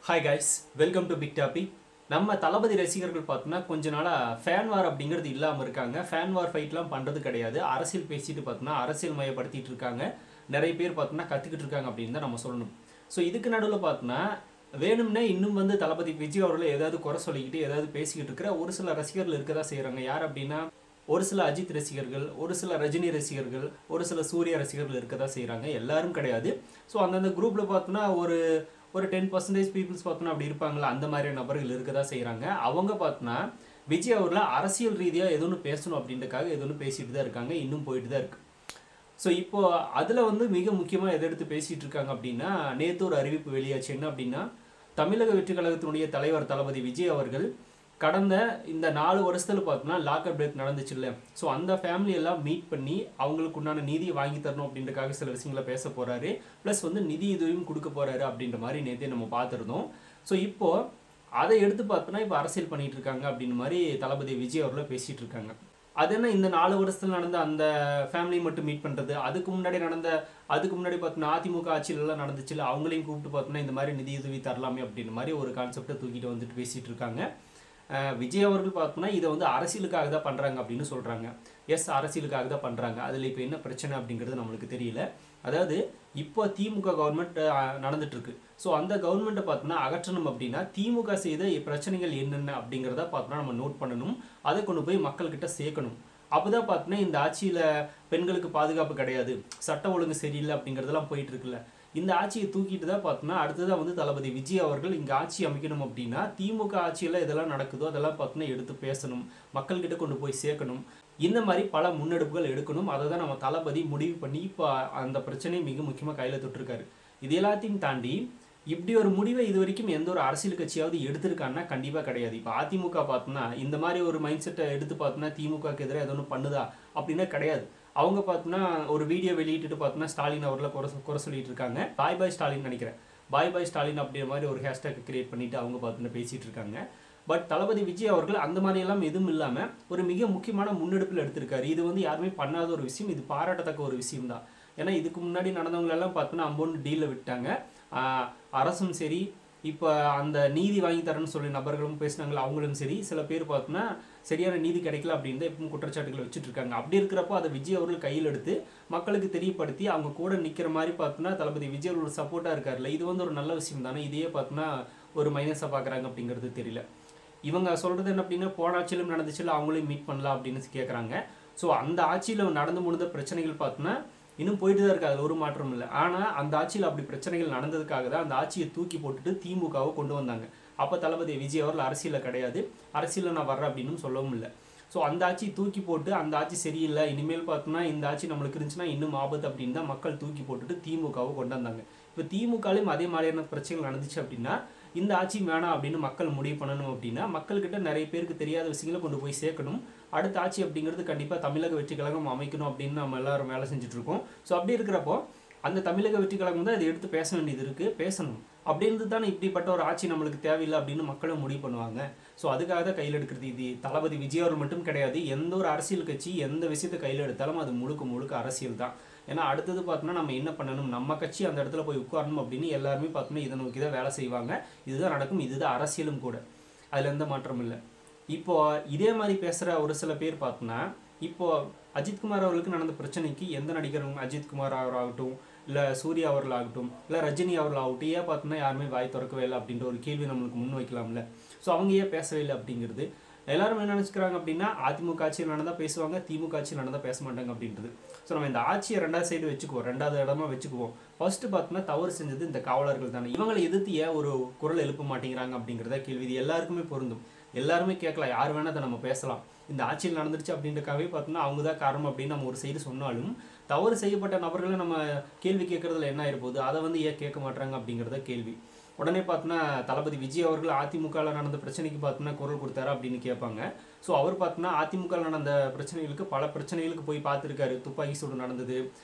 Hi guys, welcome to big topic. நம்ம தளபதி ரசிகர்கள் பார்த்தோன்னா கொஞ்ச நாளாக ஃபேன் வார் அப்படிங்கிறது இல்லாமல் இருக்காங்க. ஃபேன் வார் ஃபைட்லாம் பண்ணுறது கிடையாது. அரசியல் பேசிட்டு பார்த்தோன்னா அரசியல் மயப்படுத்திட்டு இருக்காங்க. நிறைய பேர் பார்த்தோன்னா கற்றுக்கிட்டு இருக்காங்க அப்படின்னு தான் நம்ம சொல்லணும். ஸோ இதுக்கு நடுவில் பார்த்தோன்னா வேணும்னே இன்னும் தளபதி விஜய் அவர்களை ஏதாவது குறை சொல்லிக்கிட்டு ஏதாவது பேசிக்கிட்டு இருக்கிற ஒரு சில ரசிகர்கள் இருக்க தான் செய்கிறாங்க. யார் அப்படின்னா ஒரு சில அஜித் ரசிகர்கள், ஒரு சில ரஜினி ரசிகர்கள், ஒரு சில சூர்யா ரசிகர்கள் இருக்க தான் செய்கிறாங்க. எல்லாரும் கிடையாது. ஸோ அந்தந்த குரூப்பில் பார்த்தோன்னா ஒரு 10% பீப்புள்ஸ் பார்த்தோன்னா அப்படி இருப்பாங்களா, அந்த மாதிரியான நபர்கள் இருக்க தான் செய்கிறாங்க. அவங்க பார்த்தோன்னா விஜய் அவர்களை அரசியல் ரீதியாக எது ஒன்று பேசணும் அப்படின்றக்காக எது ஒன்று பேசிட்டு தான் இருக்காங்க, இன்னும் போயிட்டு தான் இருக்கு. ஸோ இப்போ அதில் மிக முக்கியமாக எதை எடுத்து பேசிகிட்டு இருக்காங்க அப்படின்னா, நேற்று ஒரு அறிவிப்பு வெளியாச்சு. என்ன அப்படின்னா, தமிழக வெற்றி கழகத்தினுடைய தலைவர் தளபதி விஜய் அவர்கள் கடந்த இந்த 4 வருஷத்துல பார்த்தோம்னா லாக்அப் டெத் நடந்துச்சு இல்லை. ஸோ அந்த ஃபேமிலி எல்லாம் மீட் பண்ணி அவங்களுக்கு உண்டான நிதியை வாங்கி தரணும் அப்படின்றக்காக சில விஷயங்களை பேச போகிறாரு. ப்ளஸ் நிதி உதவியும் கொடுக்க போகிறாரு அப்படின்ற மாதிரி நேற்றே நம்ம பார்த்துருந்தோம். ஸோ இப்போது அதை எடுத்து பார்த்தோன்னா இப்போ அரசியல் பண்ணிகிட்டு இருக்காங்க அப்படின்னு மாதிரி தளபதி விஜய் அவர்களை பேசிகிட்டு இருக்காங்க. அது என்ன, இந்த 4 வருஷத்தில் நடந்த அந்த ஃபேமிலி மட்டும் மீட் பண்ணுறது, அதுக்கு முன்னாடி பார்த்தோன்னா அதிமுக ஆட்சியிலலாம் நடந்துச்சுல, அவங்களையும் கூப்பிட்டு பார்த்தோன்னா இந்த மாதிரி நிதி உதவி தரலாமே அப்படின்ற மாதிரி ஒரு கான்செப்டை தூக்கிட்டு வந்துட்டு பேசிகிட்டு இருக்காங்க. விஜய் அவர்கள் பார்த்தோன்னா இதை அரசியலுக்காக தான் பண்ணுறாங்க அப்படின்னு சொல்கிறாங்க. எஸ், அரசியலுக்காக தான் பண்ணுறாங்க. அதில் இப்போ என்ன பிரச்சனை அப்படிங்கிறது நம்மளுக்கு தெரியல. அதாவது இப்போ திமுக கவர்மெண்ட் நடந்துட்டுருக்கு. ஸோ அந்த கவர்மெண்ட்டை பார்த்தோன்னா அகற்றணும் அப்படின்னா திமுக செய்த பிரச்சனைகள் என்னென்ன அப்படிங்கிறத பார்த்தோன்னா நம்ம நோட் பண்ணணும். அதை கொண்டு போய் மக்கள்கிட்ட சேர்க்கணும். அப்போ தான் பார்த்தோன்னா இந்த ஆட்சியில் பெண்களுக்கு பாதுகாப்பு கிடையாது, சட்ட ஒழுங்கு சரியில்லை அப்படிங்கிறதெல்லாம் போயிட்டு இருக்குல்ல. இந்த ஆட்சியை தூக்கிட்டு தான் பார்த்தோன்னா அடுத்ததாக தளபதி விஜய் அவர்கள் இங்கே ஆட்சி அமைக்கணும் அப்படின்னா திமுக ஆட்சியில் இதெல்லாம் நடக்குதோ அதெல்லாம் பார்த்தோன்னா எடுத்து பேசணும், மக்கள்கிட்ட கொண்டு போய் சேர்க்கணும். இந்த மாதிரி பல முன்னெடுப்புகள் எடுக்கணும். அதை தான் நம்ம தளபதி முடிவு பண்ணி இப்போ அந்த பிரச்சனையை மிக முக்கியமாக கையில் தொட்டிருக்காரு. இது எல்லாத்தையும் தாண்டி இப்படி ஒரு முடிவை இது வரைக்கும் எந்த ஒரு அரசியல் கட்சியாவது எடுத்திருக்காங்கன்னா கண்டிப்பாக கிடையாது. இப்போ அதிமுக பார்த்தோன்னா இந்த மாதிரி ஒரு மைண்ட் செட்டை எடுத்து பார்த்தோன்னா திமுகக்கு எதிராக எது ஒன்று பண்ணுதா அப்படின்னா கிடையாது. அவங்க பார்த்தோன்னா ஒரு வீடியோ வெளியிட்டு பார்த்தோன்னா ஸ்டாலின் அவர்களை குறை சொல்லிட்டு இருக்காங்க. பாய் பாய் ஸ்டாலின் நினைக்கிறேன், பாய் பாய் ஸ்டாலின் அப்படின்ற மாதிரி ஒரு ஹேஷ்டேக் கிரியேட் பண்ணிட்டு அவங்க பார்த்தோன்னா பேசிகிட்டு இருக்காங்க. பட் தளபதி விஜய் அவர்கள் அந்த மாதிரியெல்லாம் எதுவும் இல்லாமல் ஒரு மிக முக்கியமான முன்னெடுப்பில் எடுத்திருக்காரு. இது யாருமே பண்ணாத ஒரு விஷயம், இது பாராட்டத்தக்க ஒரு விஷயம் தான். ஏன்னா இதுக்கு முன்னாடி நடந்தவங்களெல்லாம் பார்த்தோன்னா அம்பொன்னு டீலில் விட்டாங்க. அரசும் சரி, இப்போ அந்த நீதி வாங்கி தரேன்னு சொல்லி நபர்களும் பேசினாங்களா, அவங்களும் சரி, சில பேர் பார்த்தோன்னா சரியான நீதி கிடைக்கல அப்படின்னு தான் இப்பவும் குற்றச்சாட்டுகளை வச்சுட்டு இருக்காங்க. அப்படி இருக்கிறப்போ அதை விஜய் அவர்கள் கையில் எடுத்து மக்களுக்கு தெரியப்படுத்தி அவங்க கூட நிற்கிற மாதிரி பார்த்தோன்னா தளபதி விஜய் அவர்கள் சப்போர்ட்டாக இருக்காருல்ல, இது ஒரு நல்ல விஷயம் தானே. இதையே பார்த்தோன்னா ஒரு மைனஸாக பார்க்குறாங்க அப்படிங்கிறது தெரியல. இவங்க சொல்கிறது என்ன அப்படின்னா, போன ஆட்சியிலும் நடந்துச்சுல அவங்களையும் மீட் பண்ணலாம் அப்படின்னு கேட்குறாங்க. ஸோ அந்த ஆட்சியில் நடந்து முடிந்த பிரச்சனைகள் பார்த்தோன்னா இன்னும் போயிட்டு தான் இருக்குது, அதில் ஒரு மாற்றம் இல்லை. ஆனால் அந்த ஆட்சியில் அப்படி பிரச்சனைகள் நடந்ததுக்காக தான் அந்த ஆட்சியை தூக்கி போட்டுட்டு திமுகவை கொண்டு வந்தாங்க. அப்போ தளபதி விஜய் அவர்கள் அரசியலில் கிடையாது, அரசியலில் நான் வர்றேன் அப்படின்னு சொல்லவும் இல்லை. ஸோ அந்த ஆட்சியை தூக்கி போட்டு அந்த ஆட்சி சரியில்லை, இனிமேல் பார்த்தோன்னா இந்த ஆட்சி நம்மளுக்கு இருந்துச்சுன்னா இன்னும் ஆபத்து அப்படின்னு தான் மக்கள் தூக்கி போட்டுட்டு திமுகவை கொண்டு வந்தாங்க. இப்போ திமுகலையும் அதே மாதிரியான பிரச்சனைகள் நடந்துச்சு அப்படின்னா இந்த ஆட்சி வேணாம் அப்படின்னு மக்கள் முடிவு பண்ணணும். அப்படின்னா மக்கள்கிட்ட நிறைய பேருக்கு தெரியாத விஷயங்களை கொண்டு போய் சேர்க்கணும். அடுத்த ஆட்சி அப்படிங்கிறது கண்டிப்பாக தமிழக வெற்றி கழகம் அமைக்கணும் அப்படின்னு நம்ம எல்லாரும் வேலை செஞ்சுட்டு இருக்கோம். ஸோ அப்படி இருக்கிறப்போ அந்த தமிழக வெற்றி கழகம் தான் இதை எடுத்து பேச வேண்டியது இருக்குது, பேசணும். அப்படின்றது தானே இப்படிப்பட்ட ஒரு ஆட்சி நம்மளுக்கு தேவையில்லை அப்படின்னு மக்களும் முடிவு பண்ணுவாங்க. ஸோ அதுக்காக தான் கையில் எடுக்கிறது. இது தளபதி விஜய் அவர் மட்டும் கிடையாது, எந்த ஒரு அரசியல் கட்சி எந்த விஷயத்தை கையில் எடுத்தாலும் அது முழுக்க அரசியல் தான். ஏன்னா அடுத்தது பார்த்தோன்னா நம்ம என்ன பண்ணணும், நம்ம கட்சி அந்த இடத்துல போய் உட்காரணும் அப்படின்னு எல்லாருமே பார்த்தோன்னா இதை நோக்கி தான் வேலை செய்வாங்க. இதுதான் நடக்கும், இதுதான் அரசியலும் கூட, அதில் எந்த மாற்றமும் இல்லை. இப்போது இதே மாதிரி பேசுகிற ஒரு சில பேர் பார்த்தோன்னா இப்போது அஜித்குமார் அவர்களுக்கு நடந்த பிரச்சனைக்கு எந்த நடிகரும், அஜித்குமார் அவராகட்டும், இல்லை சூர்யா அவர்களாகட்டும், இல்லை ரஜினி அவர்களாகட்டும், ஏன் பார்த்தோன்னா யாருமே வாய் திறக்கவே இல்லை அப்படின்ற ஒரு கேள்வி நம்மளுக்கு முன் வைக்கலாம்ல. ஸோ அவங்க ஏன் பேசவே இல்லை அப்படிங்கிறது எல்லாரும் என்ன நினச்சிக்கிறாங்க அப்படின்னா, அதிமுக ஆட்சியில் நடந்தால் பேசுவாங்க, திமுக ஆட்சியில் நடந்தால் பேச மாட்டாங்க அப்படின்றது. ஸோ நம்ம இந்த ஆட்சியை ரெண்டாவது சைடு வச்சுக்குவோம், ரெண்டாவது இடமா வச்சுக்குவோம். ஃபர்ஸ்ட் பார்த்தோன்னா தவறு செஞ்சது இந்த காவலர்கள் தானே. இவங்களை எதிர்த்து ஏன் ஒரு குரல் எழுப்ப மாட்டேங்கிறாங்க அப்படிங்கிறத கேள்வி. இது எல்லாருக்குமே பொருந்தும், எல்லாருமே கேட்கலாம், யார் வேணால் அதை நம்ம பேசலாம். இந்த ஆட்சியில் நடந்துருச்சு அப்படின்றக்காகவே பார்த்தோன்னா அவங்க தான் காரணம் அப்படின்னு நம்ம ஒரு சைடு சொன்னாலும் தவறு செய்யப்பட்ட நபர்களை நம்ம கேள்வி கேட்குறதுல என்ன ஆயிருப்போகுது, அதை ஏன் கேட்க மாட்டாங்க அப்படிங்கிறத கேள்வி. உடனே பார்த்தோன்னா தளபதி விஜய் அவர்கள் அதிமுகவில் நடந்த பிரச்சனைக்கு பார்த்தோன்னா குரல் கொடுத்தாரு அப்படின்னு கேட்பாங்க. ஸோ அவர் பார்த்தோன்னா அதிமுகவில் நடந்த பிரச்சனைகளுக்கு பல பிரச்சனைகளுக்கு போய் பார்த்துருக்காரு. துப்பாக்கி சூடு நடந்தது,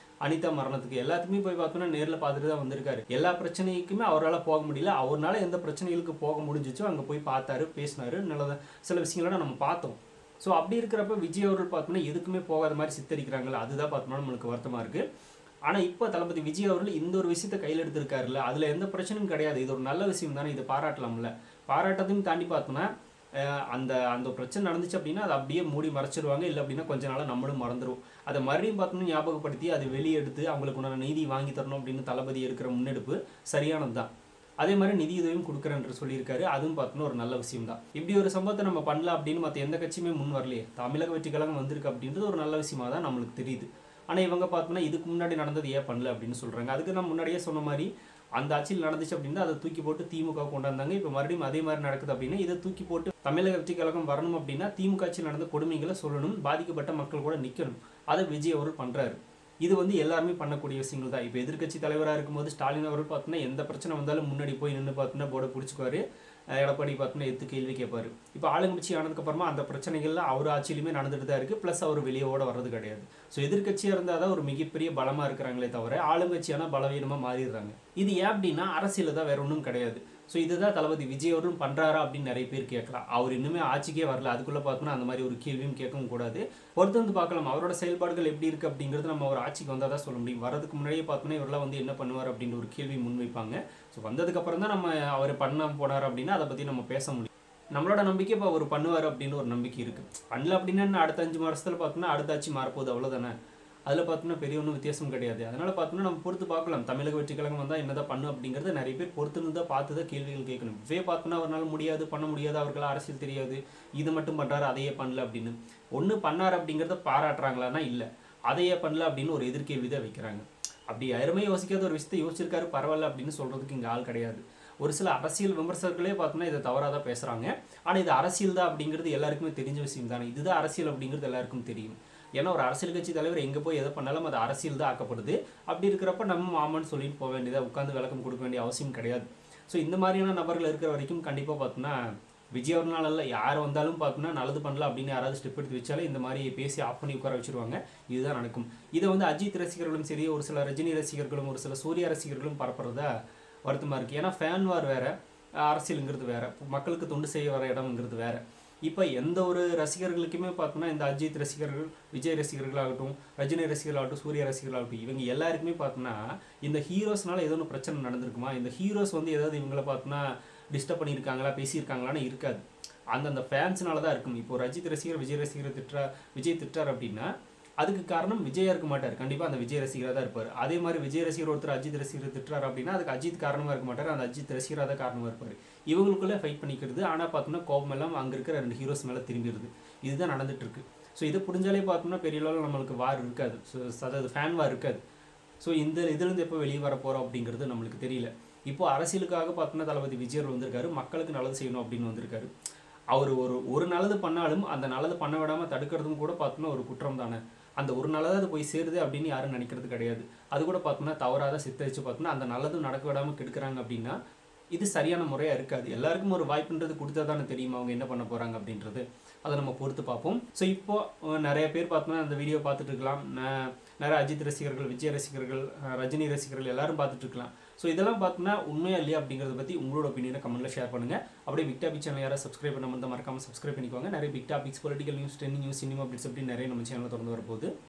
அனிதா மரணத்துக்கு, எல்லாத்துக்குமே போய் பார்த்தோன்னா நேரில் பார்த்துட்டு தான் வந்திருக்காரு. எல்லா பிரச்சனைக்குமே அவரால் போக முடியல, அவரால் எந்த பிரச்சனைகளுக்கு போக முடிஞ்சிச்சோ அங்கே போய் பார்த்தாரு, பேசினாரு, நல்ல சில விஷயங்கள நம்ம பார்த்தோம். ஸோ அப்படி இருக்கிறப்ப விஜய் அவர்கள் பார்த்தோன்னா எதுக்குமே போகாத மாதிரி சித்தரிக்கிறாங்களா, அதுதான் பார்த்தோம்னா நம்மளுக்கு வருத்தமாக இருக்குது. ஆனா இப்ப தளபதி விஜய் அவர்கள் இந்த ஒரு விஷயத்த கையில எடுத்திருக்காருல்ல, அதுல எந்த பிரச்சனையும் கிடையாது. இது ஒரு நல்ல விஷயம் தானே, இதை பாராட்டலாம்ல. பாராட்டத்தையும் தாண்டி பார்த்தோம்னா அந்த அந்த பிரச்சனை நடந்துச்சு அப்படின்னா அதை அப்படியே மூடி மறைச்சிடுவாங்க. இல்லை அப்படின்னா கொஞ்ச நாளா நம்மளும் மறந்துடும். அதை மறுபடியும் பார்த்தோம்னா ஞாபகப்படுத்தி அதை வெளியே எடுத்து அவங்களுக்கு உண்டான நீதி வாங்கி தரணும் அப்படின்னு தளபதி எடுக்கிற முன்னெடுப்பு சரியானது தான். அதே மாதிரி நிதி உதவியும் கொடுக்குறேன்னு சொல்லியிருக்காரு. அதுவும் பார்த்தோன்னா ஒரு நல்ல விஷயம் தான். இப்படி ஒரு சம்பவத்தை நம்ம பண்ணலாம் அப்படின்னு மற்ற எந்த கட்சியுமே முன் வரலையே. தமிழக வெற்றி கழகம் வந்திருக்கு அப்படின்றது ஒரு நல்ல விஷயமா தான் நம்மளுக்கு தெரியுது. ஆனால் இவங்க பார்த்தோம்னா இதுக்கு முன்னாடி நடந்தது ஏன் பண்ணல அப்படின்னு சொல்கிறாங்க. அதுக்கு நான் முன்னாடியே சொன்ன மாதிரி அந்த ஆட்சியில் நடந்துச்சு அப்படின்னா அதை தூக்கி போட்டு திமுக கொண்டாந்தாங்க. இப்போ மறுபடியும் அதே மாதிரி நடக்குது அப்படின்னா இதை தூக்கி போட்டு தமிழக வெற்றி கழகம் வரணும் அப்படின்னா திமுக ஆட்சியில் நடந்த கொடுமைகளை சொல்லணும், பாதிக்கப்பட்ட மக்கள் கூட நிற்கணும். அதை விஜய் அவர்கள் பண்ணுறாரு. இது எல்லாருமே பண்ணக்கூடிய விஷயங்கள் தான். இப்போ எதிர்க்கட்சி தலைவராக இருக்கும்போது ஸ்டாலின் அவர்கள் பார்த்தோன்னா எந்த பிரச்சனை வந்தாலும் முன்னாடி போய் நின்று பார்த்தோன்னா போர்டை பிடிச்சிக்குவாரு. எடப்பாடி பார்த்தோன்னா எடுத்து கேள்வி கேட்பாரு. இப்போ ஆளுங்கட்சி ஆனதுக்கப்புறமா அந்த பிரச்சனைகள்லாம் அவர் ஆட்சியிலுமே நடந்துட்டு தான் இருக்குது. ப்ளஸ் அவர் வெளியோட வர்றது கிடையாது. ஸோ எதிர்க்கட்சியாக இருந்தால் தான் ஒரு மிகப்பெரிய பலமாக இருக்கிறாங்களே தவிர ஆளுங்கட்சியான பலவீனமாக மாறிடுறாங்க. இது ஏன் அப்படின்னா அரசியல் தான், வேற ஒன்றும் கிடையாது. ஸோ இதுதான் தளபதி விஜய் அவரும் பண்ணுறாரா அப்படின்னு நிறைய பேர் கேட்கலாம். அவர் இன்னுமே ஆட்சிக்கே வரல, அதுக்குள்ளே பார்த்தோன்னா அந்த மாதிரி ஒரு கேள்வியும் கேட்கவும் கூடாது. பொறுத்து வந்து பார்க்கலாம் அவரோட செயல்பாடுகள் எப்படி இருக்குது அப்படிங்கிறது. நம்ம ஒரு ஆட்சிக்கு வந்தால் தான் சொல்ல முடியும். வரதுக்கு முன்னாடியே பார்த்தோன்னா இவரெல்லாம் என்ன பண்ணுவார் அப்படின்ற ஒரு கேள்வி முன்வைப்பாங்க. ஸோ வந்ததுக்கப்புறம் தான் நம்ம அவர் பண்ண போனார் அப்படின்னா அதை பற்றி நம்ம பேச முடியும். நம்மளோட நம்பிக்கை இப்போ அவர் பண்ணுவார் அப்படின்னு ஒரு நம்பிக்கை இருக்குது. பண்ணல அப்படின்னா அடுத்த 5 வருஷத்தில் பார்த்தோன்னா அடுத்த ஆட்சி மாறப்போகுது, அவ்வளோதானே. அதில் பார்த்தோன்னா பெரிய ஒன்றும் வித்தியாசம் கிடையாது. அதனால் பார்த்தோன்னா நம்ம பொறுத்து பார்க்கலாம். தமிழக வெற்றி கழகம் வந்தால் என்னதான் பண்ணும் அப்படிங்கிறத நிறைய பேர் பொறுத்து தான் பார்த்து தான் கேள்விகள் கேட்கணும். பார்த்தோன்னா அவரால் முடியாது, பண்ண முடியாது, அவர்களால் அரசியல் தெரியாது, இது மட்டும் பண்ணுறாரு அதையே பண்ணல அப்படின்னு. ஒன்று பண்ணார் அப்படிங்கிறத பாராட்டுறாங்களான்னா இல்லை, அதையே பண்ணல அப்படின்னு ஒரு எதிர்கேள்வி தான் வைக்கிறாங்க. அப்படி யாருமே யோசிக்காத ஒரு விஷயத்தை யோசிச்சிருக்காரு பரவாயில்ல அப்படின்னு சொல்கிறதுக்கு இங்கே ஆள் கிடையாது. ஒரு சில அரசியல் விமர்சகர்களே பார்த்தோன்னா இதை தவறாக தான் பேசுகிறாங்க. ஆனால் இது அரசியல் தான் அப்படிங்கிறது எல்லாருக்குமே தெரிஞ்ச விஷயம் தானே. இதுதான் அரசியல் அப்படிங்கிறது எல்லாருக்கும் தெரியும். ஏன்னா ஒரு அரசியல் கட்சி தலைவர் எங்கே போய் எதை பண்ணாலும் அது அரசியல் தான் ஆக்கப்படுது. அப்படி இருக்கிறப்ப நம்ம மாமன்னு சொல்லிட்டு போக வேண்டியதாக, உட்காந்து விளக்கம் கொடுக்க வேண்டிய அவசியம் கிடையாது. ஸோ இந்த மாதிரியான நபர்கள் இருக்கிற வரைக்கும் கண்டிப்பாக பார்த்தோன்னா விஜய் அவர்னால இல்லை, யார் வந்தாலும் பார்த்தோன்னா நல்லது பண்ணல அப்படின்னு யாராவது ஸ்டெப் எடுத்து வச்சாலே இந்த மாதிரி பேசி ஆஃப் பண்ணி உட்கார வச்சுருவாங்க. இதுதான் நடக்கும். இதை அஜித் ரசிகர்களும் சரி, ஒரு சில ரஜினி ரசிகர்களும், ஒரு சில சூர்யா ரசிகர்களும் பரப்புறதா வருத்தமாக இருக்குது. ஏன்னா ஃபேன் வார் வேறு, அரசியலுங்கிறது வேறு, மக்களுக்கு தொண்டு செய்ய வர இடம்ங்கிறது வேறு. இப்போ எந்த ஒரு ரசிகர்களுக்குமே பார்த்தோன்னா இந்த அஜித் ரசிகர்கள், விஜய் ரசிகர்களாகட்டும், ரஜினி ரசிகர்களாகட்டும், சூர்யா ரசிகர்களாகட்டும், இவங்க எல்லாருக்குமே பார்த்தோன்னா இந்த ஹீரோஸ்னால ஏதோ ஒன்று பிரச்சனை நடந்திருக்குமா, இந்த ஹீரோஸ் ஏதாவது இவங்கள பார்த்தோன்னா டிஸ்டர்ப் பண்ணியிருக்காங்களா, பேசியிருக்காங்களான்னு இருக்காது. அந்தந்த ஃபேன்ஸ்னால தான் இருக்கும். இப்போ ஒரு அஜித் ரசிகர் விஜய் ரசிகரை விஜய் திட்டார் அப்படின்னா அதுக்கு காரணம் விஜயா இருக்க மாட்டார், கண்டிப்பாக அந்த விஜய் ரசிகராக தான் இருப்பார். அதே மாதிரி விஜய் ரசிகர் ஒருத்தர் அஜித் ரசிகரை திட்டுறாரு அப்படின்னா அதுக்கு அஜித் காரணமாக இருக்க மாட்டார், அந்த அஜித் ரசிகராக தான் காரணமாக இருப்பார். இவங்களுக்குள்ளே ஃபைட் பண்ணிக்கிறது. ஆனால் பார்த்தோம்னா கோபம் எல்லாம் அங்கே இருக்கிற 2 ஹீரோஸ் மேலே திரும்பிடுது. இதுதான் நடந்துட்டு இருக்கு. ஸோ இதை புரிஞ்சாலே பார்த்தோம்னா பெரிய அளவில் நம்மளுக்கு வார் இருக்காது. ஸோ அதாவது ஃபேன் வார் இருக்காது. ஸோ இதுலேருந்து எப்போ வெளியே வர போகிறோம் அப்படிங்கிறது நம்மளுக்கு தெரியல. இப்போ அரசியலுக்காக பார்த்தோன்னா தளபதி விஜய் வந்திருக்காரு, மக்களுக்கு நல்லது செய்யணும் அப்படின்னு வந்திருக்காரு. அவர் ஒரு நல்லது பண்ணாலும் அந்த நல்லது பண்ண விடாமல் தடுக்கிறதும் கூட பார்த்தோன்னா ஒரு குற்றம் தானே. அந்த ஒரு நல்லது போய் சேருது அப்படின்னு யாரும் நினைக்கிறது கிடையாது. அது கூட பார்த்தோம்னா தவறாக சித்தரித்து பார்த்தோம்னா அந்த நல்லதும் நடக்க விடாமல் கெடுக்கிறாங்க அப்படின்னா இது சரியான முறையாக இருக்காது. எல்லாருக்கும் ஒரு வாய்ப்புன்றது கொடுத்தா தானே தெரியும் அவங்க என்ன பண்ண போகிறாங்க அப்படின்றது. அதை நம்ம பொறுத்து பார்ப்போம். ஸோ இப்போது நிறைய பேர் பார்த்தோம்னா அந்த வீடியோ பார்த்துட்டு இருக்கலாம். நிறைய அஜித் ரசிகர்கள், விஜய் ரசிகர்கள், ரஜினி ரசிகர்கள் எல்லாரும் பார்த்துட்டு இருக்கலாம். ஸோ இதெல்லாம் பார்த்தோம்னா உண்மையா இல்லையா அப்படிங்கிறத பற்றி உங்களோட ஒப்பீனியனை கமெண்ட்டில் ஷேர் பண்ணுங்கள். அப்படியே பிக் டாபிக் சேனல் யாராவது சப்ஸ்கிரைப் பண்ண மறக்காமல் சப்ஸ்கிரைப் பண்ணிக்கோங்க. நிறைய big topics, political news, trending news, cinema updates அப்படி நிறைய நம்ம சேனலில் தொடர்ந்து வரப்போகுது.